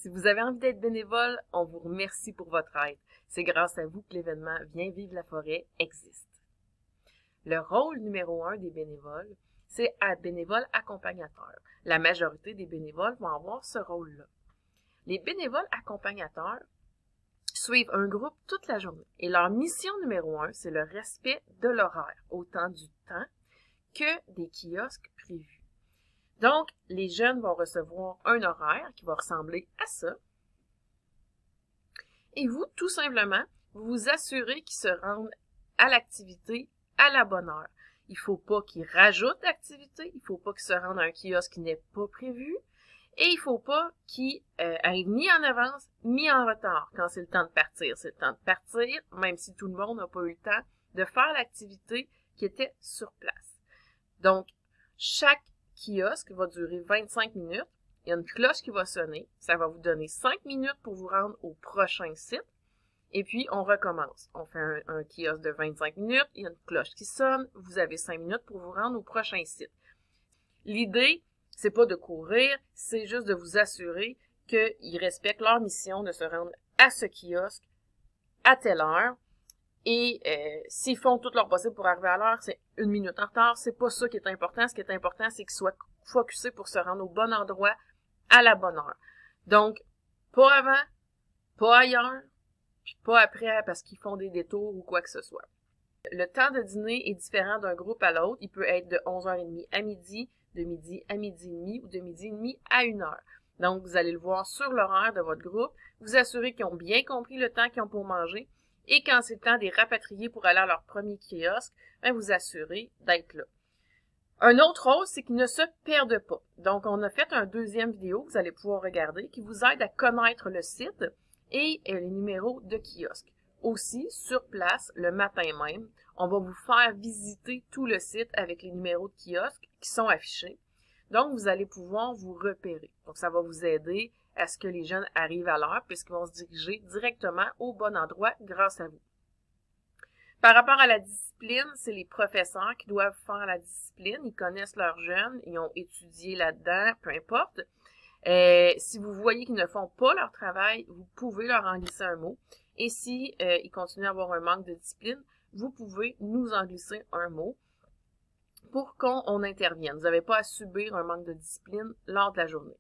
Si vous avez envie d'être bénévole, on vous remercie pour votre aide. C'est grâce à vous que l'événement Viens vivre la forêt existe. Le rôle numéro 1 des bénévoles, c'est être bénévole accompagnateur. La majorité des bénévoles vont avoir ce rôle-là. Les bénévoles accompagnateurs suivent un groupe toute la journée et leur mission numéro 1, c'est le respect de l'horaire, autant du temps que des kiosques prévus. Donc, les jeunes vont recevoir un horaire qui va ressembler à ça. Et vous, tout simplement, vous vous assurez qu'ils se rendent à l'activité à la bonne heure. Il ne faut pas qu'ils rajoutent d'activité, il ne faut pas qu'ils se rendent à un kiosque qui n'est pas prévu, et il ne faut pas qu'ils aillent ni en avance, ni en retard quand c'est le temps de partir. C'est le temps de partir, même si tout le monde n'a pas eu le temps de faire l'activité qui était sur place. Donc, chaque kiosque va durer 25 minutes. Il y a une cloche qui va sonner. Ça va vous donner 5 minutes pour vous rendre au prochain site. Et puis, on recommence. On fait un kiosque de 25 minutes. Il y a une cloche qui sonne. Vous avez 5 minutes pour vous rendre au prochain site. L'idée, c'est pas de courir, c'est juste de vous assurer qu'ils respectent leur mission de se rendre à ce kiosque à telle heure. Et s'ils font tout leur possible pour arriver à l'heure, c'est 1 minute en retard. C'est pas ça qui est important. Ce qui est important, c'est qu'ils soient focusés pour se rendre au bon endroit à la bonne heure. Donc, pas avant, pas ailleurs, puis pas après parce qu'ils font des détours ou quoi que ce soit. Le temps de dîner est différent d'un groupe à l'autre. Il peut être de 11h30 à midi, de midi à midi et demi ou de midi et demi à 1h. Donc, vous allez le voir sur l'horaire de votre groupe. Vous assurez qu'ils ont bien compris le temps qu'ils ont pour manger. Et quand c'est le temps de les rapatrier pour aller à leur premier kiosque, vous assurez d'être là. Un autre rôle, c'est qu'ils ne se perdent pas. Donc, on a fait un deuxième vidéo que vous allez pouvoir regarder qui vous aide à connaître le site et les numéros de kiosque. Aussi, sur place, le matin même, on va vous faire visiter tout le site avec les numéros de kiosque qui sont affichés. Donc, vous allez pouvoir vous repérer. Donc, ça va vous aider à ce que les jeunes arrivent à l'heure puisqu'ils vont se diriger directement au bon endroit grâce à vous. Par rapport à la discipline, c'est les professeurs qui doivent faire la discipline. Ils connaissent leurs jeunes, ils ont étudié là-dedans, peu importe. Si vous voyez qu'ils ne font pas leur travail, vous pouvez leur en glisser un mot. Et si ils continuent à avoir un manque de discipline, vous pouvez nous en glisser un mot pour qu'on intervienne. Vous n'avez pas à subir un manque de discipline lors de la journée.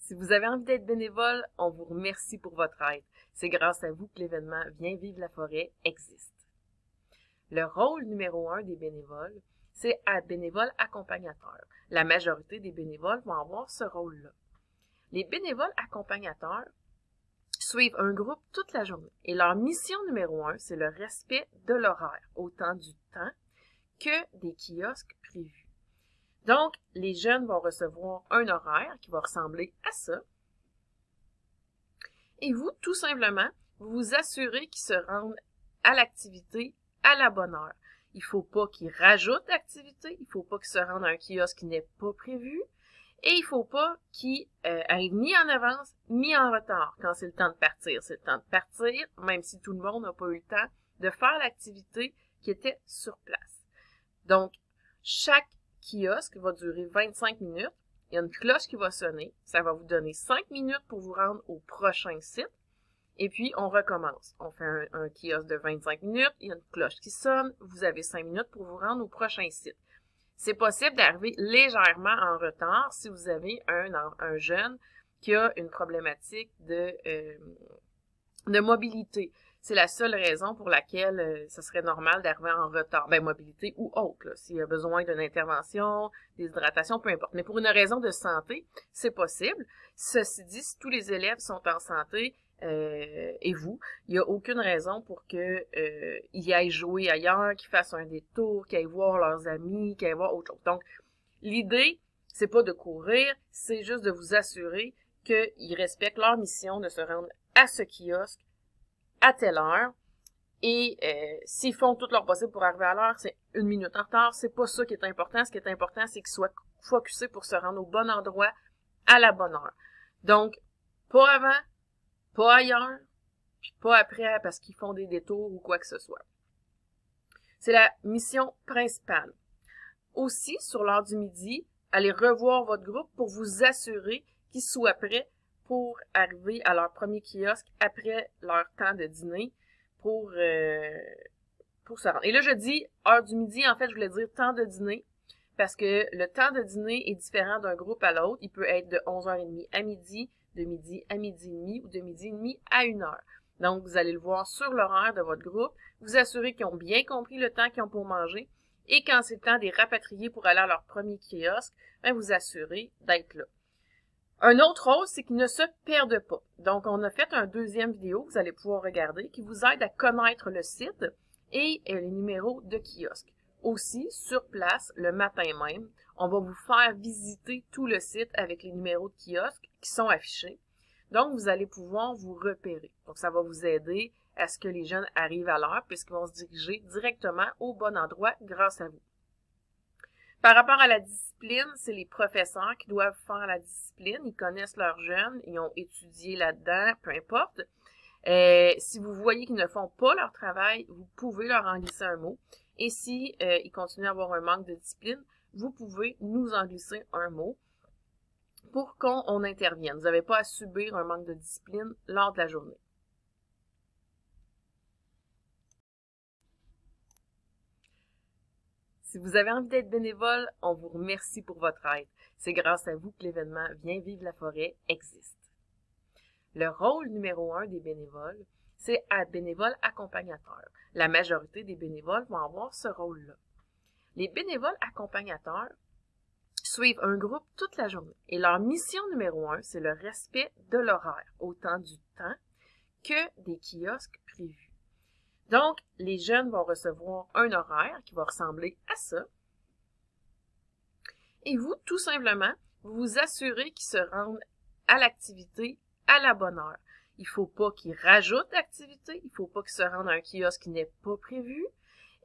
Si vous avez envie d'être bénévole, on vous remercie pour votre aide. C'est grâce à vous que l'événement Viens vivre la forêt existe. Le rôle numéro 1 des bénévoles, c'est être bénévole accompagnateur. La majorité des bénévoles vont avoir ce rôle-là. Les bénévoles accompagnateurs suivent un groupe toute la journée et leur mission numéro 1, c'est le respect de l'horaire, autant du temps que des kiosques prévus. Donc, les jeunes vont recevoir un horaire qui va ressembler à ça. Et vous, tout simplement, vous vous assurez qu'ils se rendent à l'activité à la bonne heure. Il ne faut pas qu'ils rajoutent d'activité, il ne faut pas qu'ils se rendent à un kiosque qui n'est pas prévu, et il ne faut pas qu'ils aillent ni en avance, ni en retard quand c'est le temps de partir. C'est le temps de partir, même si tout le monde n'a pas eu le temps de faire l'activité qui était sur place. Donc, chaque kiosque va durer 25 minutes. Il y a une cloche qui va sonner. Ça va vous donner 5 minutes pour vous rendre au prochain site. Et puis, on recommence. On fait un kiosque de 25 minutes. Il y a une cloche qui sonne. Vous avez 5 minutes pour vous rendre au prochain site. C'est possible d'arriver légèrement en retard si vous avez un jeune qui a une problématique de mobilité. C'est la seule raison pour laquelle ce serait normal d'arriver en retard. Ben, mobilité ou autre, s'il a besoin d'une intervention, déshydratation, peu importe. Mais pour une raison de santé, c'est possible. Ceci dit, si tous les élèves sont en santé, et vous, il n'y a aucune raison pour qu'ils aillent jouer ailleurs, qu'ils fassent un détour, qu'ils aillent voir leurs amis, qu'ils aillent voir autre chose. Donc, l'idée, c'est pas de courir, c'est juste de vous assurer qu'ils respectent leur mission de se rendre à ce kiosque à telle heure. Et s'ils font tout leur possible pour arriver à l'heure, c'est 1 minute en retard. C'est pas ça qui est important. Ce qui est important, c'est qu'ils soient focusés pour se rendre au bon endroit à la bonne heure. Donc, pas avant, pas ailleurs, puis pas après parce qu'ils font des détours ou quoi que ce soit. C'est la mission principale. Aussi, sur l'heure du midi, allez revoir votre groupe pour vous assurer qu'ils soient prêts pour arriver à leur premier kiosque après leur temps de dîner pour se rendre. Et là, je dis heure du midi, en fait, je voulais dire temps de dîner parce que le temps de dîner est différent d'un groupe à l'autre. Il peut être de 11h30 à midi, de midi à midi et demi ou de midi et demi à 1h. Donc, vous allez le voir sur l'horaire de votre groupe. Vous assurez qu'ils ont bien compris le temps qu'ils ont pour manger. Et quand c'est le temps de les rapatrier pour aller à leur premier kiosque, ben, vous assurez d'être là. Un autre rôle, c'est qu'ils ne se perdent pas. Donc, on a fait un deuxième vidéo que vous allez pouvoir regarder qui vous aide à connaître le site et les numéros de kiosque. Aussi, sur place, le matin même, on va vous faire visiter tout le site avec les numéros de kiosque qui sont affichés. Donc, vous allez pouvoir vous repérer. Donc, ça va vous aider à ce que les jeunes arrivent à l'heure puisqu'ils vont se diriger directement au bon endroit grâce à vous. Par rapport à la discipline, c'est les professeurs qui doivent faire la discipline. Ils connaissent leurs jeunes, ils ont étudié là-dedans, peu importe. Si vous voyez qu'ils ne font pas leur travail, vous pouvez leur en glisser un mot. Et si ils continuent à avoir un manque de discipline, vous pouvez nous en glisser un mot pour qu'on intervienne. Vous n'avez pas à subir un manque de discipline lors de la journée. Si vous avez envie d'être bénévole, on vous remercie pour votre aide. C'est grâce à vous que l'événement Viens vivre la forêt existe. Le rôle numéro 1 des bénévoles, c'est être bénévole accompagnateur. La majorité des bénévoles vont avoir ce rôle-là. Les bénévoles accompagnateurs suivent un groupe toute la journée et leur mission numéro 1, c'est le respect de l'horaire, autant du temps que des kiosques prévus. Donc, les jeunes vont recevoir un horaire qui va ressembler à ça. Et vous, tout simplement, vous vous assurez qu'ils se rendent à l'activité à la bonne heure. Il ne faut pas qu'ils rajoutent d'activité, il ne faut pas qu'ils se rendent à un kiosque qui n'est pas prévu,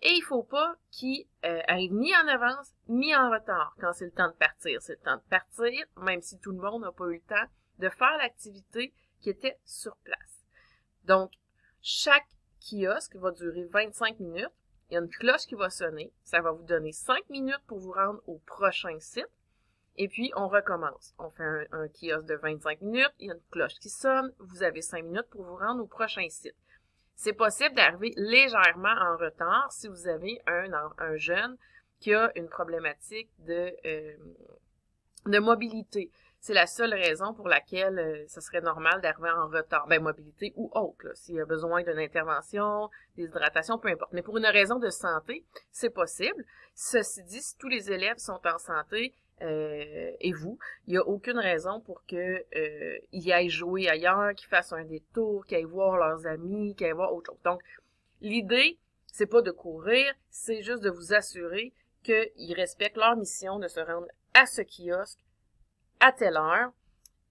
et il ne faut pas qu'ils aillent ni en avance, ni en retard quand c'est le temps de partir. C'est le temps de partir, même si tout le monde n'a pas eu le temps de faire l'activité qui était sur place. Donc, chaque kiosque va durer 25 minutes. Il y a une cloche qui va sonner. Ça va vous donner 5 minutes pour vous rendre au prochain site. Et puis, on recommence. On fait un kiosque de 25 minutes. Il y a une cloche qui sonne. Vous avez 5 minutes pour vous rendre au prochain site. C'est possible d'arriver légèrement en retard si vous avez un jeune qui a une problématique de mobilité. C'est la seule raison pour laquelle ça serait normal d'arriver en retard. Ben, mobilité ou autre, s'il y a besoin d'une intervention, déshydratation, peu importe. Mais pour une raison de santé, c'est possible. Ceci dit, si tous les élèves sont en santé, et vous, il n'y a aucune raison pour que ils aillent jouer ailleurs, qu'ils fassent un détour, qu'ils aillent voir leurs amis, qu'ils aillent voir autre chose. Donc, l'idée, c'est pas de courir, c'est juste de vous assurer qu'ils respectent leur mission de se rendre à ce kiosque à telle heure.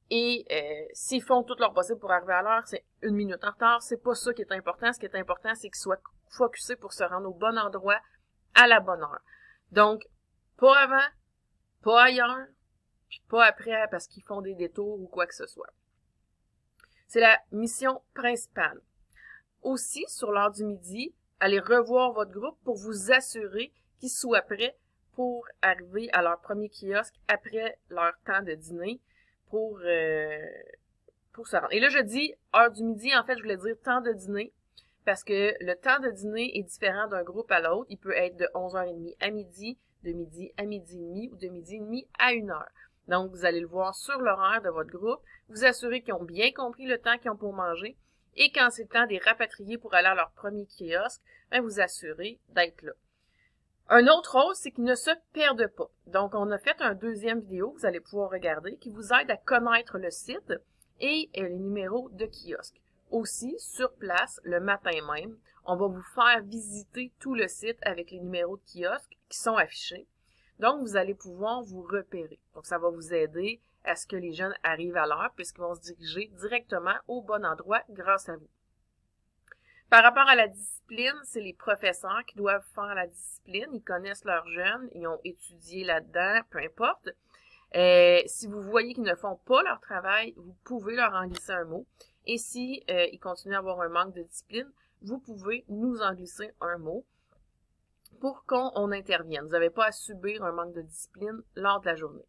Et s'ils font tout leur possible pour arriver à l'heure, c'est 1 minute en retard. C'est pas ça qui est important. Ce qui est important, c'est qu'ils soient focusés pour se rendre au bon endroit à la bonne heure. Donc, pas avant, pas ailleurs, puis pas après parce qu'ils font des détours ou quoi que ce soit. C'est la mission principale. Aussi, sur l'heure du midi, allez revoir votre groupe pour vous assurer qu'ils soient prêts pour arriver à leur premier kiosque après leur temps de dîner pour se rendre. Et là, je dis heure du midi, en fait, je voulais dire temps de dîner parce que le temps de dîner est différent d'un groupe à l'autre. Il peut être de 11h30 à midi, de midi à midi et demi ou de midi et demi à 1h. Donc, vous allez le voir sur l'horaire de votre groupe, vous assurer qu'ils ont bien compris le temps qu'ils ont pour manger et quand c'est le temps de les rapatrier pour aller à leur premier kiosque, bien, vous assurez d'être là. Un autre rôle, c'est qu'ils ne se perdent pas. Donc, on a fait un deuxième vidéo que vous allez pouvoir regarder qui vous aide à connaître le site et les numéros de kiosque. Aussi, sur place, le matin même, on va vous faire visiter tout le site avec les numéros de kiosque qui sont affichés. Donc, vous allez pouvoir vous repérer. Donc, ça va vous aider à ce que les jeunes arrivent à l'heure puisqu'ils vont se diriger directement au bon endroit grâce à vous. Par rapport à la discipline, c'est les professeurs qui doivent faire la discipline. Ils connaissent leurs jeunes, ils ont étudié là-dedans, peu importe. Si vous voyez qu'ils ne font pas leur travail, vous pouvez leur en glisser un mot. Et si ils continuent à avoir un manque de discipline, vous pouvez nous en glisser un mot pour qu'on intervienne. Vous n'avez pas à subir un manque de discipline lors de la journée.